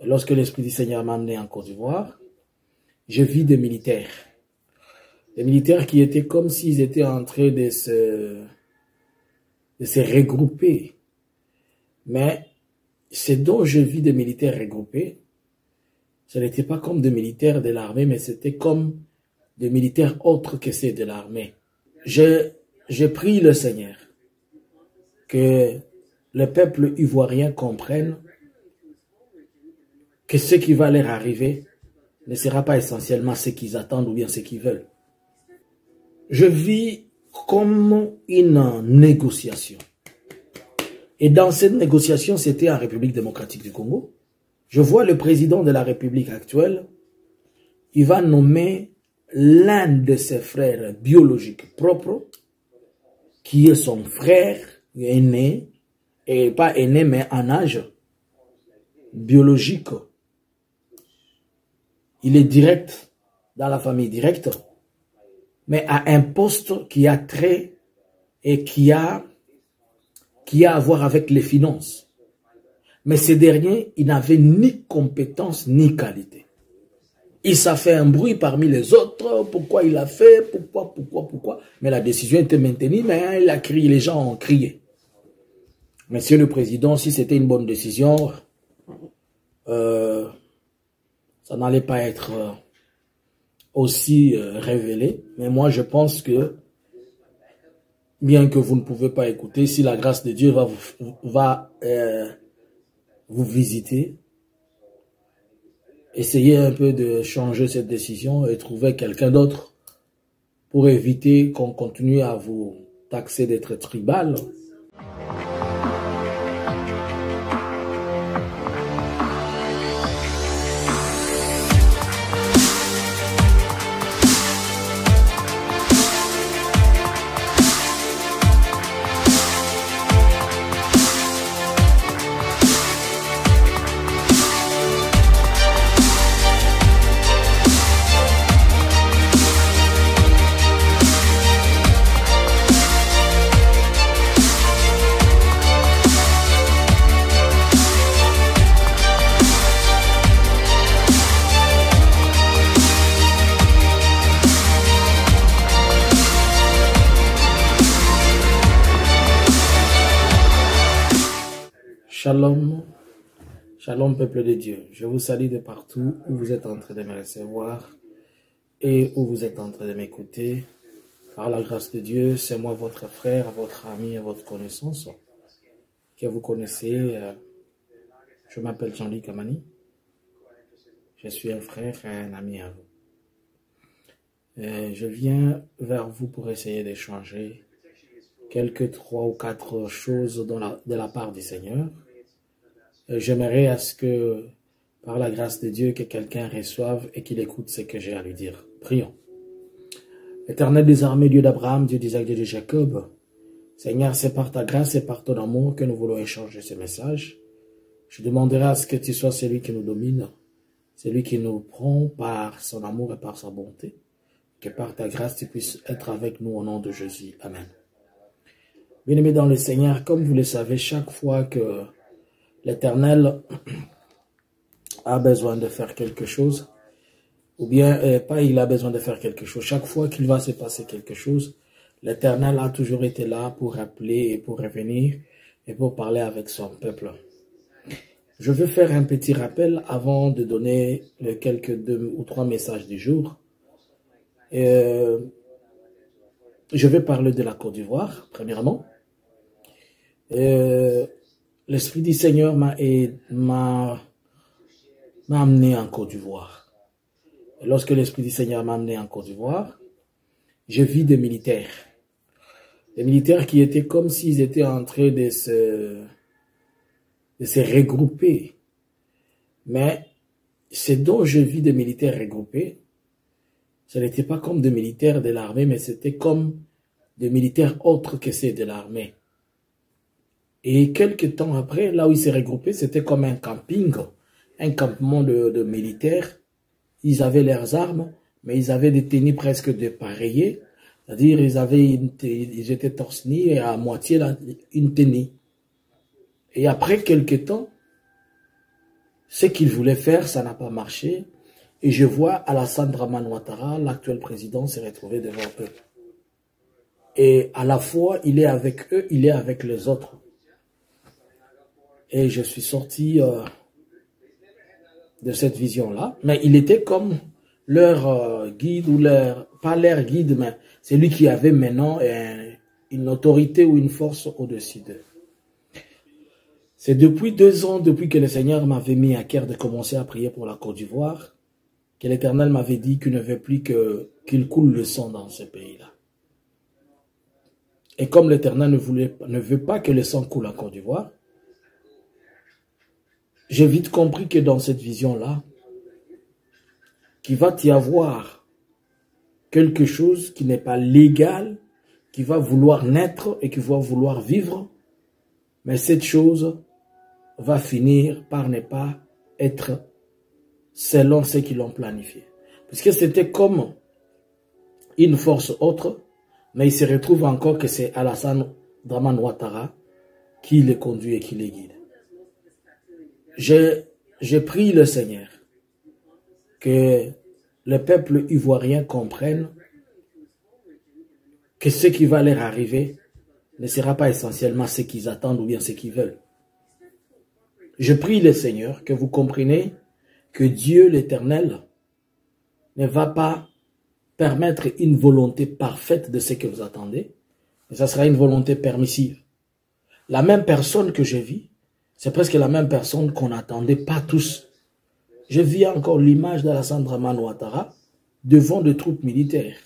Lorsque l'Esprit du Seigneur m'a amené en Côte d'Ivoire, je vis des militaires. Des militaires qui étaient comme s'ils étaient en train de se regrouper. Mais ce dont je vis des militaires regroupés, ce n'était pas comme des militaires de l'armée, mais c'était comme des militaires autres que ceux de l'armée. J'ai prié le Seigneur que le peuple ivoirien comprenne que ce qui va leur arriver ne sera pas essentiellement ce qu'ils attendent ou bien ce qu'ils veulent. Je vis comme une négociation. Et dans cette négociation, c'était en République démocratique du Congo. Je vois le président de la République actuelle, il va nommer l'un de ses frères biologiques propres, qui est son frère aîné, et pas aîné mais en âge biologique. Il est direct dans la famille directe, mais à un poste qui a trait et qui a à voir avec les finances. Mais ce dernier, il n'avait ni compétence ni qualité. Il s'est fait un bruit parmi les autres, pourquoi il a fait, pourquoi. Mais la décision était maintenue, mais il a crié, les gens ont crié. Monsieur le Président, si c'était une bonne décision, ça n'allait pas être aussi révélé. Mais moi, je pense que, bien que vous ne pouvez pas écouter, si la grâce de Dieu va vous visiter, essayez un peu de changer cette décision et trouver quelqu'un d'autre pour éviter qu'on continue à vous taxer d'être tribal. Shalom, shalom peuple de Dieu. Je vous salue de partout où vous êtes en train de me recevoir et où vous êtes en train de m'écouter. Par la grâce de Dieu, c'est moi votre frère, votre ami et votre connaissance que vous connaissez. Je m'appelle Jean-Luc Kamani. Je suis un frère et un ami à vous. Je viens vers vous pour essayer d'échanger quelques 3 ou 4 choses de la part du Seigneur. J'aimerais à ce que, par la grâce de Dieu, que quelqu'un reçoive et qu'il écoute ce que j'ai à lui dire. Prions. Éternel des armées, Dieu d'Abraham, Dieu d'Isaac, Dieu de Jacob, Seigneur, c'est par ta grâce et par ton amour que nous voulons échanger ce message. Je demanderai à ce que tu sois celui qui nous domine, celui qui nous prend par son amour et par sa bonté, que par ta grâce tu puisses être avec nous au nom de Jésus. Amen. Bien-aimés dans le Seigneur, comme vous le savez, chaque fois que l'Éternel a besoin de faire quelque chose, ou bien pas il a besoin de faire quelque chose, chaque fois qu'il va se passer quelque chose, l'Éternel a toujours été là pour rappeler et pour revenir et pour parler avec son peuple. Je veux faire un petit rappel avant de donner les quelques 2 ou 3 messages du jour. Je vais parler de la Côte d'Ivoire, premièrement. L'Esprit du Seigneur m'a amené en Côte d'Ivoire. Et lorsque l'Esprit du Seigneur m'a amené en Côte d'Ivoire, je vis des militaires. Des militaires qui étaient comme s'ils étaient en train de se regrouper. Mais ce dont je vis des militaires regroupés, ce n'était pas comme des militaires de l'armée, mais c'était comme des militaires autres que ceux de l'armée. Et quelques temps après, là où ils s'est regroupés, c'était comme un camping, un campement de militaires. Ils avaient leurs armes, mais ils avaient des tenues presque dépareillées. C'est-à-dire, ils étaient torse nu et à moitié une tenue. Et après quelques temps, ce qu'il voulait faire, ça n'a pas marché. Et je vois Alassane Dramane Ouattara, l'actuel président, se retrouver devant eux. Et à la fois, il est avec eux, il est avec les autres. Et je suis sorti de cette vision-là. Mais il était comme leur guide, ou pas leur guide, mais c'est lui qui avait maintenant une autorité ou une force au-dessus d'eux. C'est depuis 2 ans, depuis que le Seigneur m'avait mis à cœur de commencer à prier pour la Côte d'Ivoire, que l'Éternel m'avait dit qu'il ne veut plus qu'il coule le sang dans ce pays-là. Et comme l'Éternel ne veut pas que le sang coule en Côte d'Ivoire, j'ai vite compris que dans cette vision-là, qu'il va y avoir quelque chose qui n'est pas légal, qui va vouloir naître et qui va vouloir vivre, mais cette chose va finir par ne pas être selon ce qu'ils l'ont planifié. Parce que c'était comme une force autre, mais il se retrouve encore que c'est Alassane Dramane Ouattara qui les conduit et qui les guide. J'ai prié le Seigneur que le peuple ivoirien comprenne que ce qui va leur arriver ne sera pas essentiellement ce qu'ils attendent ou bien ce qu'ils veulent. Je prie le Seigneur que vous compreniez que Dieu l'Éternel ne va pas permettre une volonté parfaite de ce que vous attendez, mais ça sera une volonté permissive. La même personne que je vis, c'est presque la même personne qu'on n'attendait pas tous. Je vis encore l'image d'Alassane Dramane Ouattara devant des troupes militaires.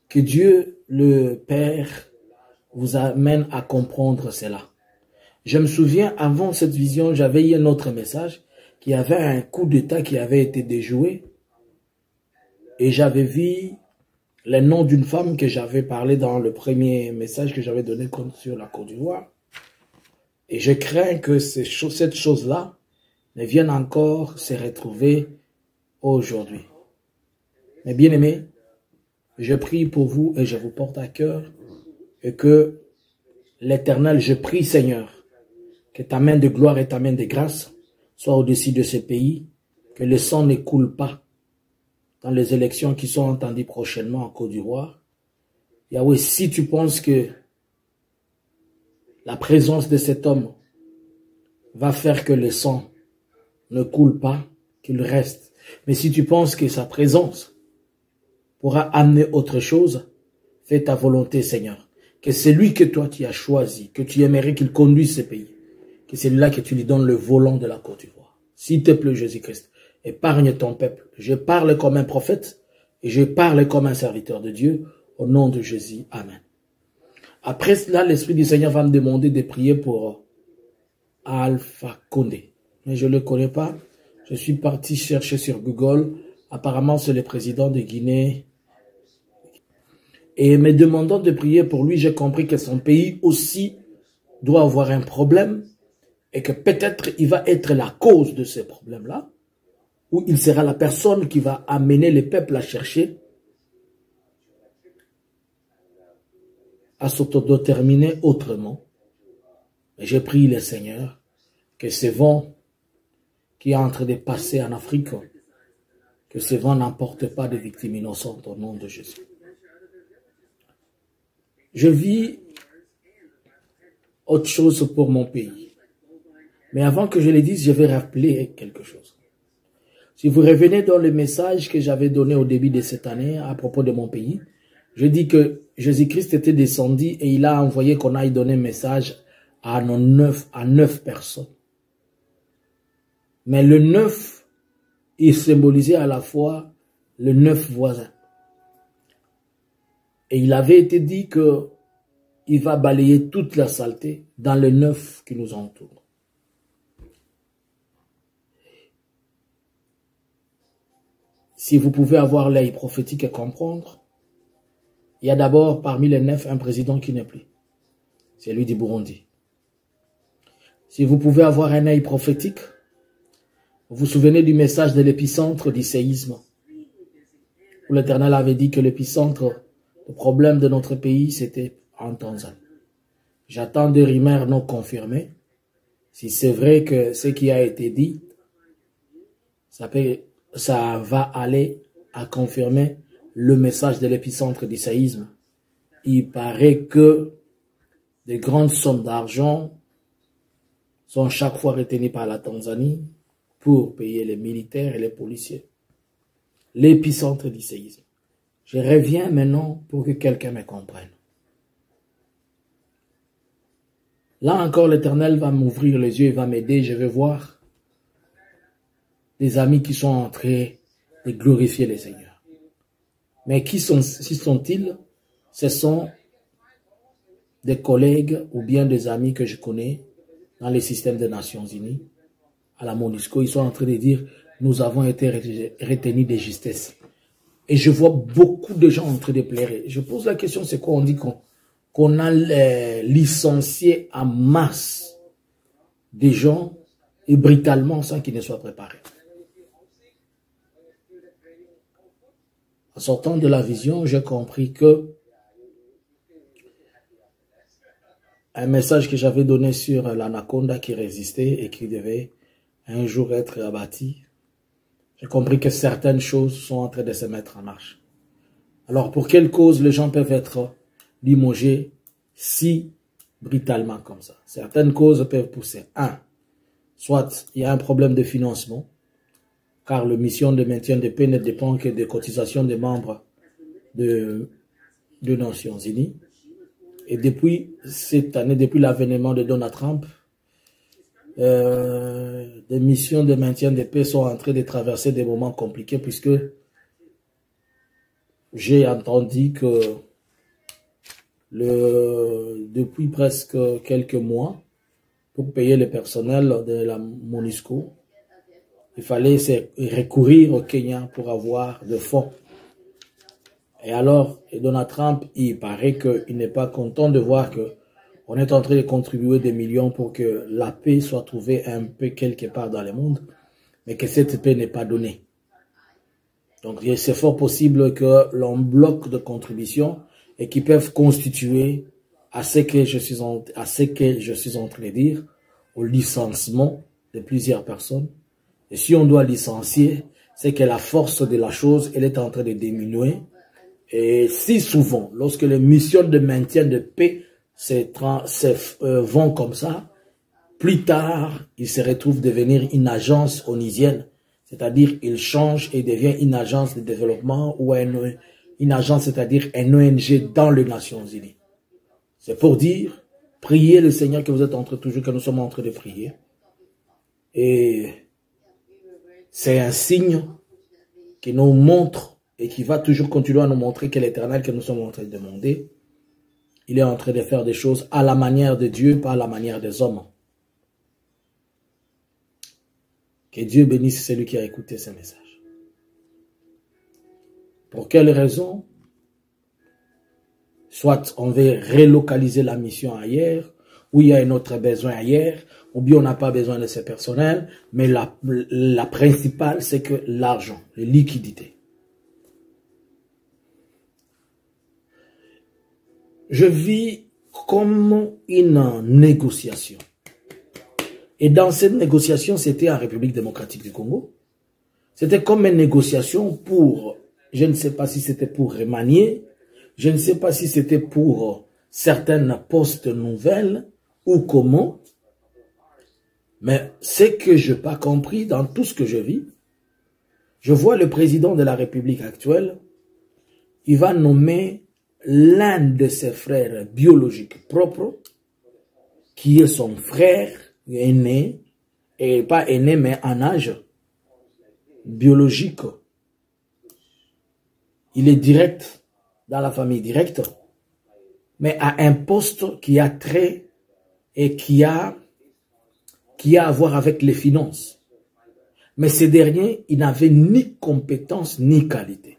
Que Dieu, le Père, vous amène à comprendre cela. Je me souviens, avant cette vision, j'avais eu un autre message, qu'il y avait un coup d'État qui avait été déjoué. Et j'avais vu le nom d'une femme que j'avais parlé dans le premier message que j'avais donné sur la Côte d'Ivoire. Et je crains que cette chose-là ne vienne encore se retrouver aujourd'hui. Mais bien aimés, je prie pour vous et je vous porte à cœur et que l'Éternel, je prie Seigneur, que ta main de gloire et ta main de grâce soient au-dessus de ce pays, que le sang ne coule pas dans les élections qui sont entendues prochainement en Côte d'Ivoire. Yahweh, si tu penses que la présence de cet homme va faire que le sang ne coule pas, qu'il reste, mais si tu penses que sa présence pourra amener autre chose, fais ta volonté, Seigneur. Que c'est lui que toi tu as choisi, que tu aimerais qu'il conduise ce pays, que c'est là que tu lui donnes le volant de la Côte d'Ivoire. S'il te plaît, Jésus-Christ, épargne ton peuple. Je parle comme un prophète et je parle comme un serviteur de Dieu au nom de Jésus. Amen. Après cela, l'Esprit du Seigneur va me demander de prier pour Alpha Condé. Mais je ne le connais pas. Je suis parti chercher sur Google. Apparemment, c'est le président de Guinée. Et me demandant de prier pour lui, j'ai compris que son pays aussi doit avoir un problème et que peut-être il va être la cause de ce problème-là, ou il sera la personne qui va amener le peuple à chercher à s'autodéterminer autrement. Et j'ai prié le Seigneur que ce vent qui est en train de passer en Afrique, que ce vent n'emporte pas de victimes innocentes au nom de Jésus. Je vis autre chose pour mon pays. Mais avant que je le dise, je vais rappeler quelque chose. Si vous revenez dans le message que j'avais donné au début de cette année à propos de mon pays, je dis que Jésus-Christ était descendu et il a envoyé qu'on aille donner un message à 9 personnes. Mais le 9, il symbolisait à la fois le 9 voisins. Et il avait été dit que il va balayer toute la saleté dans les 9 qui nous entourent. Si vous pouvez avoir l'œil prophétique et comprendre, il y a d'abord parmi les 9 un président qui n'est plus. C'est lui du Burundi. Si vous pouvez avoir un œil prophétique, vous vous souvenez du message de l'épicentre du séisme, où l'Éternel avait dit que l'épicentre, le problème de notre pays, c'était en Tanzanie. J'attends des rumeurs non confirmées. Si c'est vrai que ce qui a été dit, ça va aller à confirmer le message de l'épicentre du séisme. Il paraît que des grandes sommes d'argent sont chaque fois retenues par la Tanzanie pour payer les militaires et les policiers. L'épicentre du séisme. Je reviens maintenant pour que quelqu'un me comprenne. Là encore, l'Éternel va m'ouvrir les yeux et va m'aider. Je vais voir des amis qui sont en train de glorifier le Seigneur. Mais qui sont-ils? Ce sont des collègues ou bien des amis que je connais dans les systèmes des Nations Unies, à la MONUSCO. Ils sont en train de dire, nous avons été retenus de justesse. Et je vois beaucoup de gens en train de pleurer. Je pose la question, c'est quoi? On dit qu'on a licencié en masse des gens et brutalement sans qu'ils ne soient préparés. En sortant de la vision, j'ai compris que un message que j'avais donné sur l'anaconda qui résistait et qui devait un jour être abattu, j'ai compris que certaines choses sont en train de se mettre en marche. Alors, pour quelle cause les gens peuvent être limogés si brutalement comme ça? Certaines causes peuvent pousser. Un, soit il y a un problème de financement, car la mission de maintien de paix ne dépend que des cotisations des membres de Nations Unies. Et depuis cette année, depuis l'avènement de Donald Trump, des missions de maintien de paix sont en train de traverser des moments compliqués puisque j'ai entendu que depuis presque quelques mois, pour payer le personnel de la MONUSCO, il fallait recourir au Kenya pour avoir des fonds. Et alors, Donald Trump, il paraît qu'il n'est pas content de voir que on est en train de contribuer des millions pour que la paix soit trouvée un peu quelque part dans le monde, mais que cette paix n'est pas donnée. Donc, c'est fort possible que l'on bloque de contributions et qui peuvent constituer à ce que je suis en train de dire, au licenciement de plusieurs personnes. Et si on doit licencier, c'est que la force de la chose, elle est en train de diminuer. Et si souvent, lorsque les missions de maintien de paix vont comme ça, plus tard, ils se retrouvent devenir une agence onisienne. C'est-à-dire, ils changent et deviennent une agence de développement ou une agence, c'est-à-dire un ONG dans les Nations Unies. C'est pour dire, priez le Seigneur que vous êtes que nous sommes en train de prier. Et c'est un signe qui nous montre et qui va toujours continuer à nous montrer que l'Éternel que nous sommes en train de demander, il est en train de faire des choses à la manière de Dieu, pas à la manière des hommes. Que Dieu bénisse celui qui a écouté ce message. Pour quelle raison? Soit on veut relocaliser la mission ailleurs, ou il y a un autre besoin ailleurs, ou bien on n'a pas besoin de ce personnel, mais la principale, c'est que l'argent, les liquidités. Je vis comme une négociation. Et dans cette négociation, c'était en République démocratique du Congo. C'était comme une négociation pour, je ne sais pas si c'était pour remanier, je ne sais pas si c'était pour certaines postes nouvelles ou comment. Mais ce que je n'ai pas compris dans tout ce que je vis, je vois le président de la République actuelle, il va nommer l'un de ses frères biologiques propres, qui est son frère aîné, et pas aîné mais en âge biologique. Il est direct dans la famille directe, mais à un poste qui a trait et qui a à voir avec les finances. Mais ce dernier, il n'avait ni compétence ni qualité.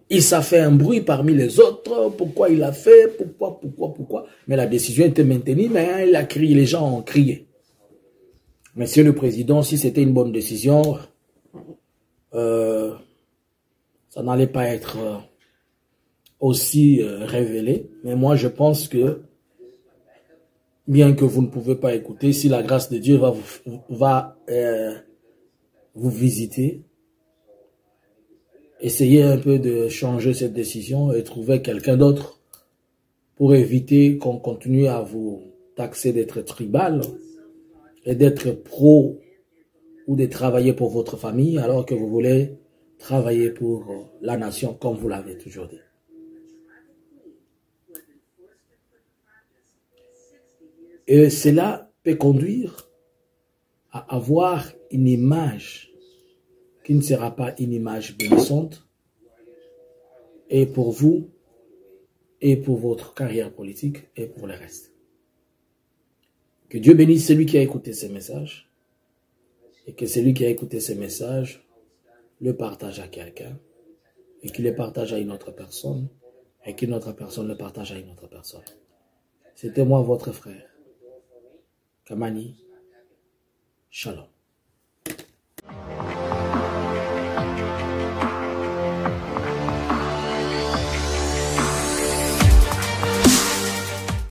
Il s'est fait un bruit parmi les autres. Pourquoi il a fait? Pourquoi? Mais la décision était maintenue, mais il a crié, les gens ont crié. Monsieur le Président, si c'était une bonne décision, ça n'allait pas être aussi révélé. Mais moi, je pense que bien que vous ne pouvez pas écouter, si la grâce de Dieu va vous visiter, essayez un peu de changer cette décision et trouver quelqu'un d'autre pour éviter qu'on continue à vous taxer d'être tribal et d'être pro ou de travailler pour votre famille alors que vous voulez travailler pour la nation comme vous l'avez toujours dit. Et cela peut conduire à avoir une image qui ne sera pas une image bénissante et pour vous, et pour votre carrière politique, et pour le reste. Que Dieu bénisse celui qui a écouté ces messages, et que celui qui a écouté ces messages le partage à quelqu'un, et qu'il le partage à une autre personne, et qu'une autre personne le partage à une autre personne. C'était moi, votre frère, Kamani. Shalom.